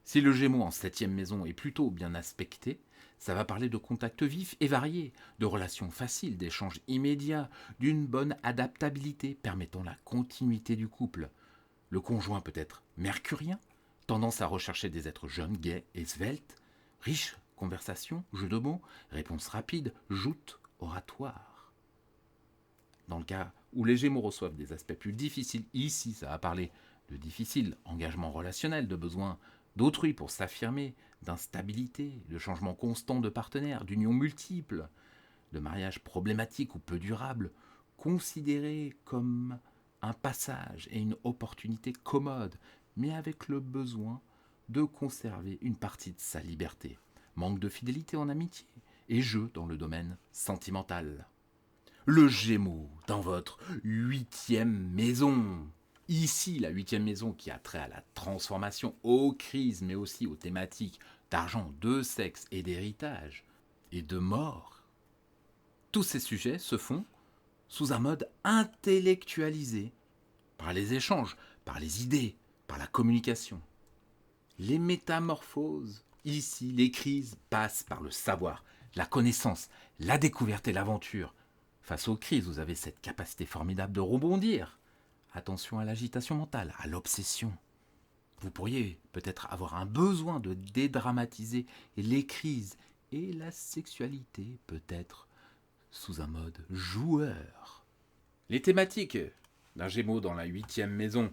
Si le Gémeaux en 7e maison est plutôt bien aspecté, ça va parler de contacts vifs et variés, de relations faciles, d'échanges immédiats, d'une bonne adaptabilité permettant la continuité du couple. Le conjoint peut être mercurien, tendance à rechercher des êtres jeunes, gais et sveltes, riches, conversation, jeux de mots, réponses rapides, joutes, oratoires. Dans le cas où les Gémeaux reçoivent des aspects plus difficiles, ici ça va parler de difficile engagement relationnel, de besoin d'autrui pour s'affirmer, d'instabilité, de changement constant de partenaire, d'unions multiples, de mariages problématiques ou peu durables, considérés comme un passage et une opportunité commode, mais avec le besoin de conserver une partie de sa liberté, manque de fidélité en amitié et jeu dans le domaine sentimental. Le Gémeaux dans votre 8e maison. Ici, la 8e maison qui a trait à la transformation, aux crises, mais aussi aux thématiques d'argent, de sexe et d'héritage, et de mort. Tous ces sujets se font sous un mode intellectualisé, par les échanges, par les idées, par la communication. Les métamorphoses, ici, les crises passent par le savoir, la connaissance, la découverte et l'aventure. Face aux crises, vous avez cette capacité formidable de rebondir. Attention à l'agitation mentale, à l'obsession. Vous pourriez peut-être avoir un besoin de dédramatiser les crises et la sexualité peut-être sous un mode joueur. Les thématiques d'un Gémeaux dans la 8e maison,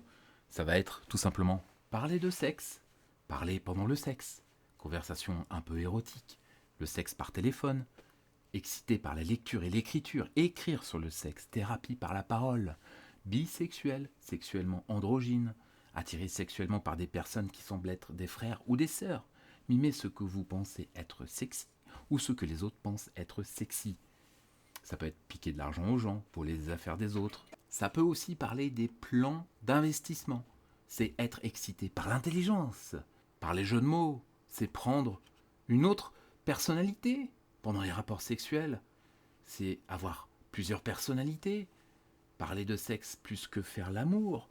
ça va être tout simplement parler de sexe, parler pendant le sexe, conversation un peu érotique, le sexe par téléphone, excité par la lecture et l'écriture, écrire sur le sexe, thérapie par la parole, bisexuel, sexuellement androgyne, attiré sexuellement par des personnes qui semblent être des frères ou des sœurs, mimer ce que vous pensez être sexy ou ce que les autres pensent être sexy. Ça peut être piquer de l'argent aux gens, voler les affaires des autres. Ça peut aussi parler des plans d'investissement. C'est être excité par l'intelligence, par les jeux de mots. C'est prendre une autre personnalité pendant les rapports sexuels. C'est avoir plusieurs personnalités. Parler de sexe plus que faire l'amour.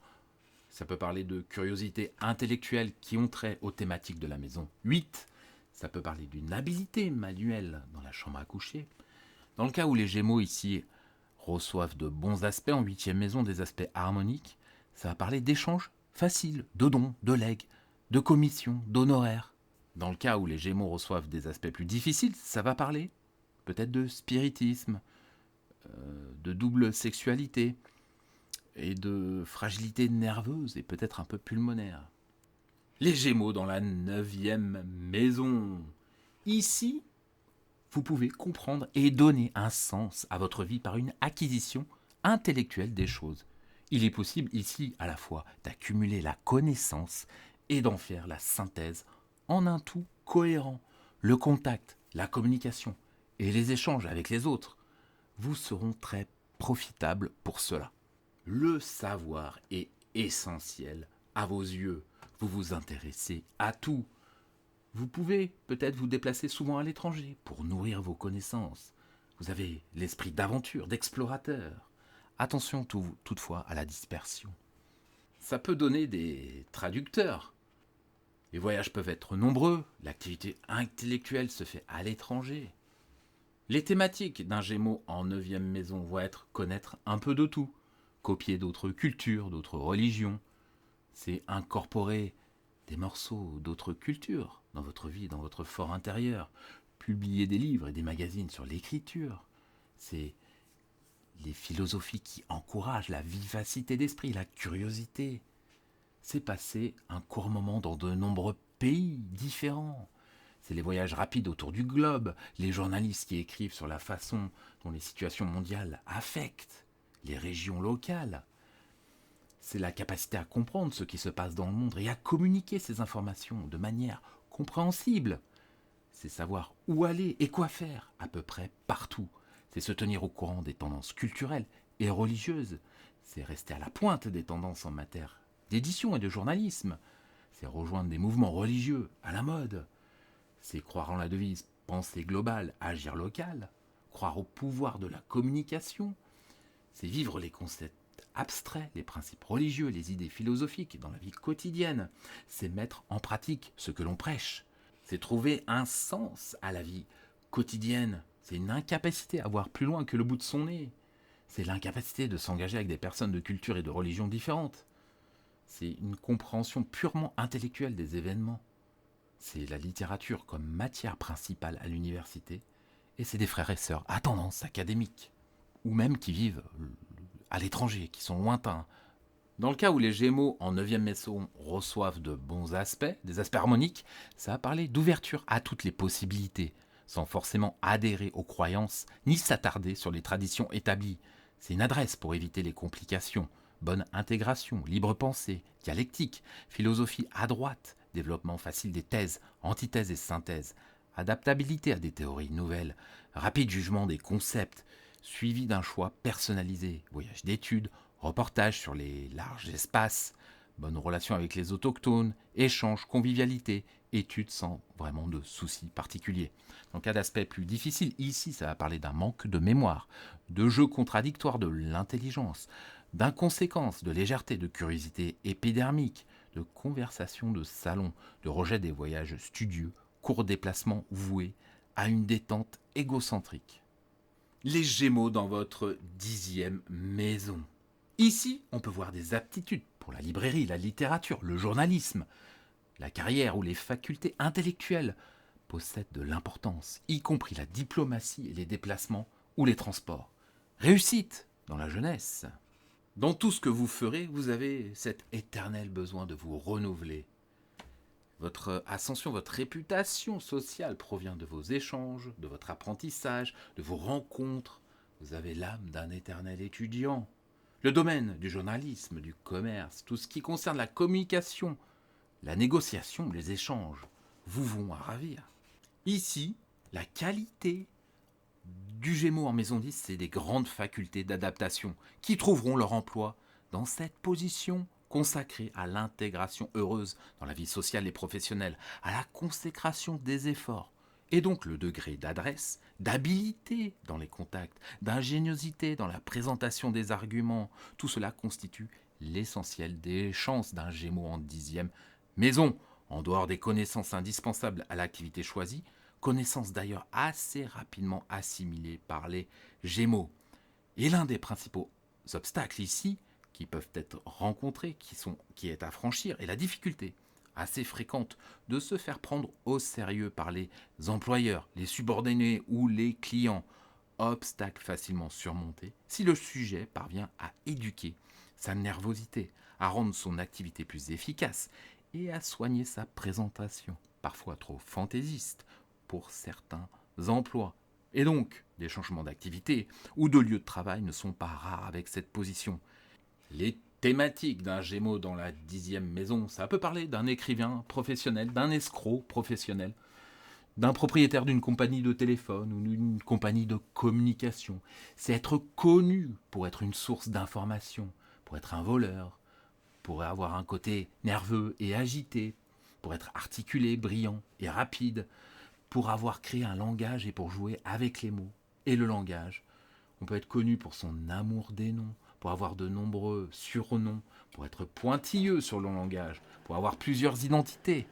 Ça peut parler de curiosité intellectuelle qui ont trait aux thématiques de la maison 8. Ça peut parler d'une habilité manuelle dans la chambre à coucher. Dans le cas où les Gémeaux ici reçoivent de bons aspects en 8e maison, des aspects harmoniques, ça va parler d'échanges faciles, de dons, de legs, de commissions, d'honoraires. Dans le cas où les Gémeaux reçoivent des aspects plus difficiles, ça va parler peut-être de spiritisme, de double sexualité et de fragilité nerveuse et peut-être un peu pulmonaire. Les Gémeaux dans la 9e maison. Ici, vous pouvez comprendre et donner un sens à votre vie par une acquisition intellectuelle des choses. Il est possible ici à la fois d'accumuler la connaissance et d'en faire la synthèse en un tout cohérent. Le contact, la communication et les échanges avec les autres vous seront très profitables pour cela. Le savoir est essentiel à vos yeux. Vous vous intéressez à tout. Vous pouvez peut-être vous déplacer souvent à l'étranger pour nourrir vos connaissances. Vous avez l'esprit d'aventure, d'explorateur. Attention toutefois à la dispersion. Ça peut donner des traducteurs. Les voyages peuvent être nombreux, l'activité intellectuelle se fait à l'étranger. Les thématiques d'un Gémeaux en 9e maison vont être connaître un peu de tout, copier d'autres cultures, d'autres religions. C'est incorporer des morceaux d'autres cultures dans votre vie, dans votre fort intérieur. Publier des livres et des magazines sur l'écriture. C'est les philosophies qui encouragent la vivacité d'esprit, la curiosité. C'est passer un court moment dans de nombreux pays différents. C'est les voyages rapides autour du globe, les journalistes qui écrivent sur la façon dont les situations mondiales affectent les régions locales. C'est la capacité à comprendre ce qui se passe dans le monde et à communiquer ces informations de manière compréhensible. C'est savoir où aller et quoi faire à peu près partout. C'est se tenir au courant des tendances culturelles et religieuses. C'est rester à la pointe des tendances en matière d'édition et de journalisme. C'est rejoindre des mouvements religieux à la mode. C'est croire en la devise penser global, agir local. Croire au pouvoir de la communication. C'est vivre les concepts abstraits, les principes religieux, les idées philosophiques dans la vie quotidienne. C'est mettre en pratique ce que l'on prêche. C'est trouver un sens à la vie quotidienne. C'est une incapacité à voir plus loin que le bout de son nez. C'est l'incapacité de s'engager avec des personnes de culture et de religion différentes. C'est une compréhension purement intellectuelle des événements. C'est la littérature comme matière principale à l'université. Et c'est des frères et sœurs à tendance académique. Ou même qui vivent à l'étranger, qui sont lointains. Dans le cas où les Gémeaux en 9e maison reçoivent de bons aspects, des aspects harmoniques, ça va parler d'ouverture à toutes les possibilités, sans forcément adhérer aux croyances, ni s'attarder sur les traditions établies. C'est une adresse pour éviter les complications. Bonne intégration, libre pensée, dialectique, philosophie à droite, développement facile des thèses, antithèses et synthèses, adaptabilité à des théories nouvelles, rapide jugement des concepts, suivi d'un choix personnalisé, voyage d'études, reportage sur les larges espaces, bonne relation avec les autochtones, échange, convivialité, études sans vraiment de soucis particuliers. Dans le cas d'aspects plus difficiles, ici ça va parler d'un manque de mémoire, de jeux contradictoires de l'intelligence, d'inconséquence, de légèreté, de curiosité épidermique, de conversation de salon, de rejet des voyages studieux, courts déplacements voués à une détente égocentrique. Les Gémeaux dans votre 10e maison. Ici, on peut voir des aptitudes pour la librairie, la littérature, le journalisme, la carrière ou les facultés intellectuelles possèdent de l'importance, y compris la diplomatie et les déplacements ou les transports. Réussite dans la jeunesse. Dans tout ce que vous ferez, vous avez cet éternel besoin de vous renouveler. Votre ascension, votre réputation sociale provient de vos échanges, de votre apprentissage, de vos rencontres. Vous avez l'âme d'un éternel étudiant. Le domaine du journalisme, du commerce, tout ce qui concerne la communication, la négociation, les échanges, vous vont à ravir. Ici, la qualité du Gémeaux en maison 10, c'est des grandes facultés d'adaptation qui trouveront leur emploi dans cette position consacrée à l'intégration heureuse dans la vie sociale et professionnelle, à la consécration des efforts, et donc le degré d'adresse, d'habilité dans les contacts, d'ingéniosité dans la présentation des arguments. Tout cela constitue l'essentiel des chances d'un Gémeaux en 10e maison, en dehors des connaissances indispensables à l'activité choisie, connaissances d'ailleurs assez rapidement assimilées par les Gémeaux. Et l'un des principaux obstacles ici, qui peuvent être rencontrés, qui est à franchir, est la difficulté assez fréquente de se faire prendre au sérieux par les employeurs, les subordonnés ou les clients. Obstacle facilement surmonté si le sujet parvient à éduquer sa nervosité, à rendre son activité plus efficace et à soigner sa présentation, parfois trop fantaisiste pour certains emplois. Et donc, des changements d'activité ou de lieu de travail ne sont pas rares avec cette position. Les thématiques d'un Gémeaux dans la 10e maison, ça peut parler d'un écrivain professionnel, d'un escroc professionnel, d'un propriétaire d'une compagnie de téléphone ou d'une compagnie de communication. C'est être connu pour être une source d'information, pour être un voleur, pour avoir un côté nerveux et agité, pour être articulé, brillant et rapide, pour avoir créé un langage et pour jouer avec les mots et le langage. On peut être connu pour son amour des noms, pour avoir de nombreux surnoms, pour être pointilleux sur le langage, pour avoir plusieurs identités.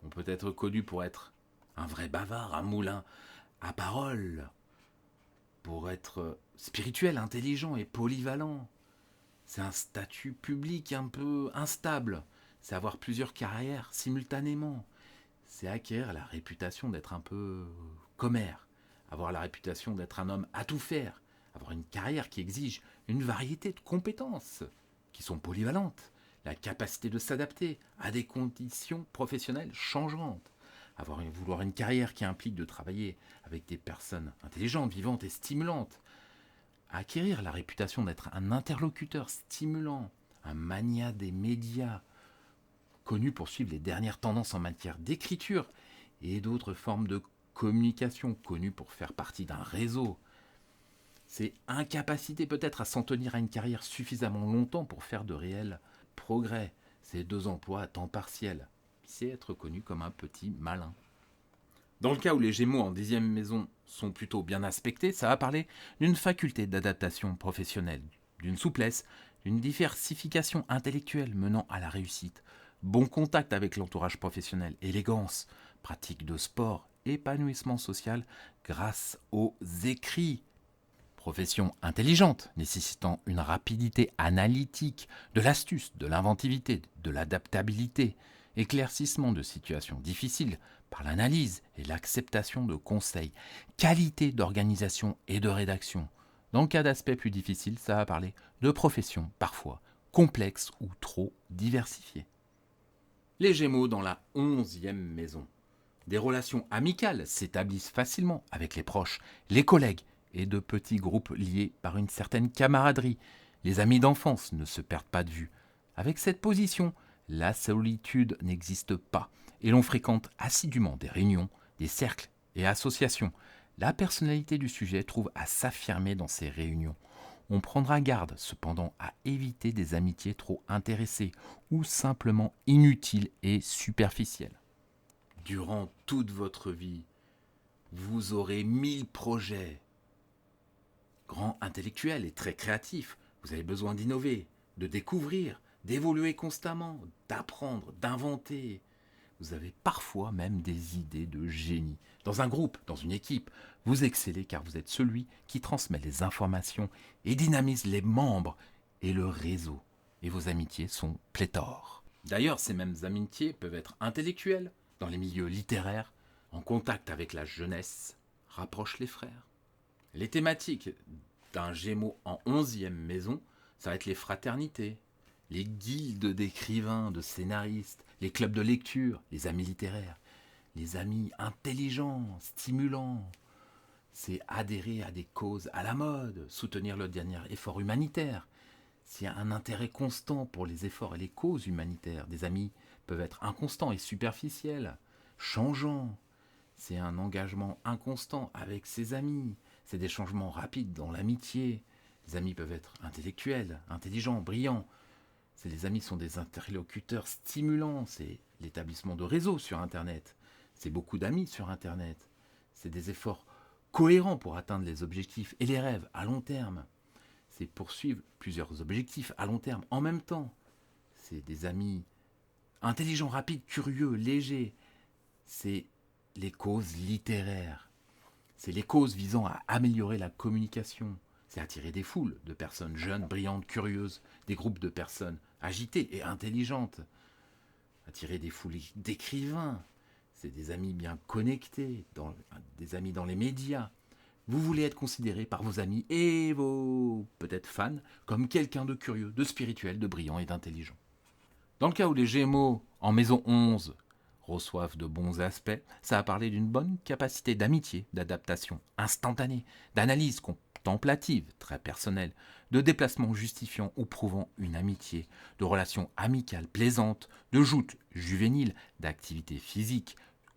On peut être connu pour être un vrai bavard, un moulin à parole, pour être spirituel, intelligent et polyvalent. C'est un statut public un peu instable. C'est avoir plusieurs carrières simultanément. C'est acquérir la réputation d'être un peu commère, avoir la réputation d'être un homme à tout faire, avoir une carrière qui exige une variété de compétences qui sont polyvalentes, la capacité de s'adapter à des conditions professionnelles changeantes, vouloir une carrière qui implique de travailler avec des personnes intelligentes, vivantes et stimulantes, acquérir la réputation d'être un interlocuteur stimulant, un magnat des médias, connu pour suivre les dernières tendances en matière d'écriture et d'autres formes de communication, connu pour faire partie d'un réseau. C'est incapacité peut-être à s'en tenir à une carrière suffisamment longtemps pour faire de réels progrès. C'est 2 emplois à temps partiel. C'est être connu comme un petit malin. Dans le cas où les Gémeaux en 10e maison sont plutôt bien aspectés, ça va parler d'une faculté d'adaptation professionnelle, d'une souplesse, d'une diversification intellectuelle menant à la réussite, bon contact avec l'entourage professionnel, élégance, pratique de sport, épanouissement social grâce aux écrits. Profession intelligente, nécessitant une rapidité analytique, de l'astuce, de l'inventivité, de l'adaptabilité, éclaircissement de situations difficiles par l'analyse et l'acceptation de conseils, qualité d'organisation et de rédaction. Dans le cas d'aspects plus difficiles, ça va parler de professions parfois complexes ou trop diversifiées. Les Gémeaux dans la 11e maison. Des relations amicales s'établissent facilement avec les proches, les collègues et de petits groupes liés par une certaine camaraderie. Les amis d'enfance ne se perdent pas de vue. Avec cette position, la solitude n'existe pas et l'on fréquente assidûment des réunions, des cercles et associations. La personnalité du sujet trouve à s'affirmer dans ces réunions. On prendra garde cependant à éviter des amitiés trop intéressées ou simplement inutiles et superficielles. Durant toute votre vie, vous aurez 1000 projets. Grand intellectuel et très créatif, Vous avez besoin d'innover, de découvrir, d'évoluer constamment, d'apprendre, d'inventer. Vous avez parfois même des idées de génie. Dans un groupe, dans une équipe, vous excellez car vous êtes celui qui transmet les informations et dynamise les membres et le réseau. Et vos amitiés sont pléthores. D'ailleurs, ces mêmes amitiés peuvent être intellectuelles, dans les milieux littéraires, en contact avec la jeunesse, rapprochent les frères. Les thématiques d'un Gémeaux en 11e maison, ça va être les fraternités, les guildes d'écrivains, de scénaristes, les clubs de lecture, les amis littéraires, les amis intelligents, stimulants. C'est adhérer à des causes à la mode, soutenir le dernier effort humanitaire. S'il y a un intérêt constant pour les efforts et les causes humanitaires, des amis peuvent être inconstants et superficiels, changeants. C'est un engagement inconstant avec ses amis. C'est des changements rapides dans l'amitié. Les amis peuvent être intellectuels, intelligents, brillants. Les amis sont des interlocuteurs stimulants. C'est l'établissement de réseaux sur Internet. C'est beaucoup d'amis sur Internet. C'est des efforts cohérents pour atteindre les objectifs et les rêves à long terme. C'est poursuivre plusieurs objectifs à long terme en même temps. C'est des amis intelligents, rapides, curieux, légers. C'est les causes littéraires. C'est les causes visant à améliorer la communication. C'est attirer des foules de personnes jeunes, brillantes, curieuses, des groupes de personnes agitées et intelligentes. Attirer des foules d'écrivains. C'est des amis bien connectés, des amis dans les médias. Vous voulez être considéré par vos amis et vos peut-être fans comme quelqu'un de curieux, de spirituel, de brillant et d'intelligent. Dans le cas où les Gémeaux en maison 11 reçoivent de bons aspects, ça a parlé d'une bonne capacité d'amitié, d'adaptation instantanée, d'analyse contemplative, très personnelle, de déplacement justifiant ou prouvant une amitié, de relations amicales plaisantes, de joutes juvéniles, d'activités physiques,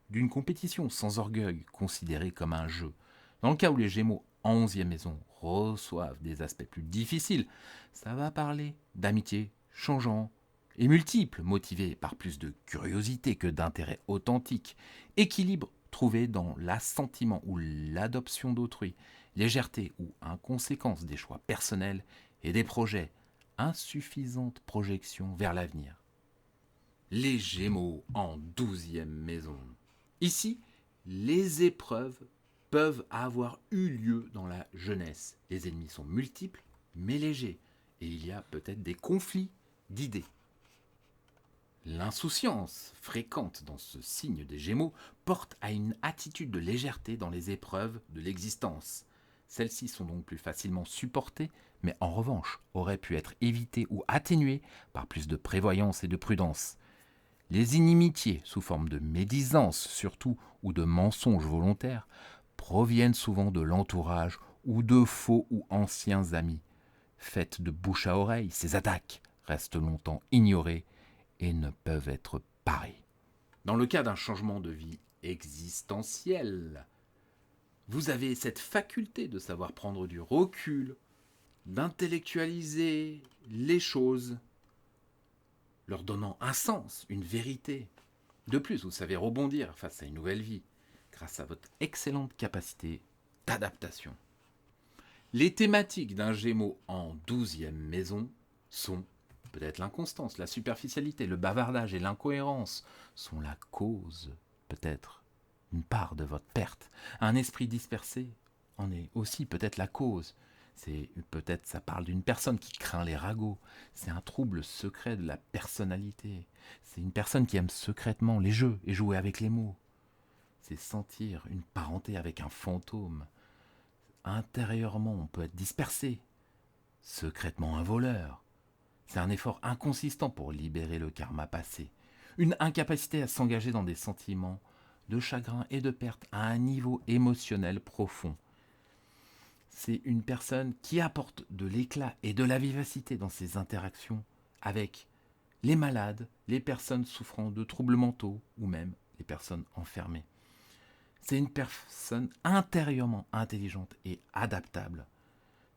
d'une compétition sans orgueil considérée comme un jeu. Dans le cas où les Gémeaux en 11e maison reçoivent des aspects plus difficiles, ça va parler d'amitié changeant et multiple, motivée par plus de curiosité que d'intérêt authentique, équilibre trouvé dans l'assentiment ou l'adoption d'autrui, légèreté ou inconséquence des choix personnels et des projets, insuffisante projection vers l'avenir. Les Gémeaux en 12e maison. Ici, les épreuves peuvent avoir eu lieu dans la jeunesse. Les ennemis sont multiples mais légers et il y a peut-être des conflits d'idées. L'insouciance fréquente dans ce signe des Gémeaux porte à une attitude de légèreté dans les épreuves de l'existence. Celles-ci sont donc plus facilement supportées, mais en revanche auraient pu être évitées ou atténuées par plus de prévoyance et de prudence. Les inimitiés, sous forme de médisance surtout ou de mensonges volontaires, proviennent souvent de l'entourage ou de faux ou anciens amis. Faites de bouche à oreille, ces attaques restent longtemps ignorées et ne peuvent être parées. Dans le cas d'un changement de vie existentiel, vous avez cette faculté de savoir prendre du recul, d'intellectualiser les choses, leur donnant un sens, une vérité. De plus, vous savez rebondir face à une nouvelle vie, grâce à votre excellente capacité d'adaptation. Les thématiques d'un Gémeaux en 12e maison sont peut-être l'inconstance, la superficialité, le bavardage et l'incohérence sont la cause, peut-être, une part de votre perte. Un esprit dispersé en est aussi peut-être la cause. Peut-être ça parle d'une personne qui craint les ragots. C'est un trouble secret de la personnalité. C'est une personne qui aime secrètement les jeux et jouer avec les mots. C'est sentir une parenté avec un fantôme. Intérieurement, on peut être dispersé, secrètement un voleur. C'est un effort inconsistant pour libérer le karma passé. Une incapacité à s'engager dans des sentiments de chagrin et de perte à un niveau émotionnel profond. C'est une personne qui apporte de l'éclat et de la vivacité dans ses interactions avec les malades, les personnes souffrant de troubles mentaux ou même les personnes enfermées. C'est une personne intérieurement intelligente et adaptable.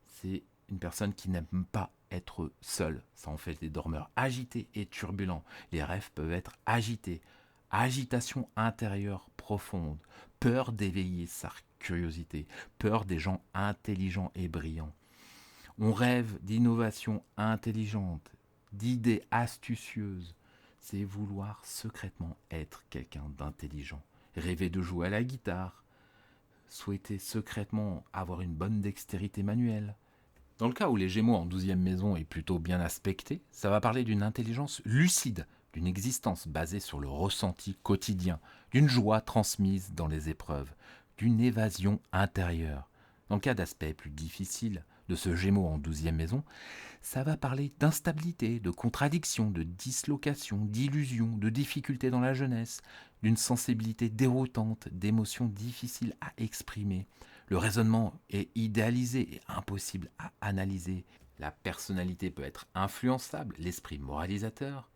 C'est une personne qui n'aime pas être seule. Ça en fait des dormeurs agités et turbulents. Les rêves peuvent être agités. Agitation intérieure profonde. Peur d'éveiller sa curiosité. Peur des gens intelligents et brillants. On rêve d'innovations intelligentes, d'idées astucieuses. C'est vouloir secrètement être quelqu'un d'intelligent. Rêver de jouer à la guitare. Souhaiter secrètement avoir une bonne dextérité manuelle. Dans le cas où les Gémeaux en 12e maison est plutôt bien aspecté, ça va parler d'une intelligence lucide, d'une existence basée sur le ressenti quotidien, d'une joie transmise dans les épreuves, d'une évasion intérieure. Dans le cas d'aspect plus difficile de ce Gémeaux en 12e maison, ça va parler d'instabilité, de contradiction, de dislocation, d'illusion, de difficulté dans la jeunesse, d'une sensibilité déroutante, d'émotions difficiles à exprimer. Le raisonnement est idéalisé et impossible à analyser. La personnalité peut être influençable, l'esprit moralisateur,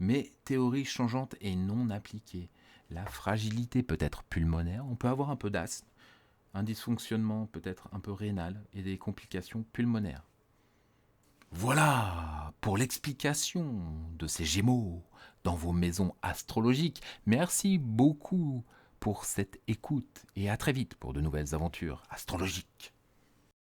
mais théorie changeante et non appliquée. La fragilité peut être pulmonaire, on peut avoir un peu d'asthme, un dysfonctionnement peut-être un peu rénal et des complications pulmonaires. Voilà pour l'explication de ces Gémeaux dans vos maisons astrologiques. Merci beaucoup pour cette écoute et à très vite pour de nouvelles aventures astrologiques.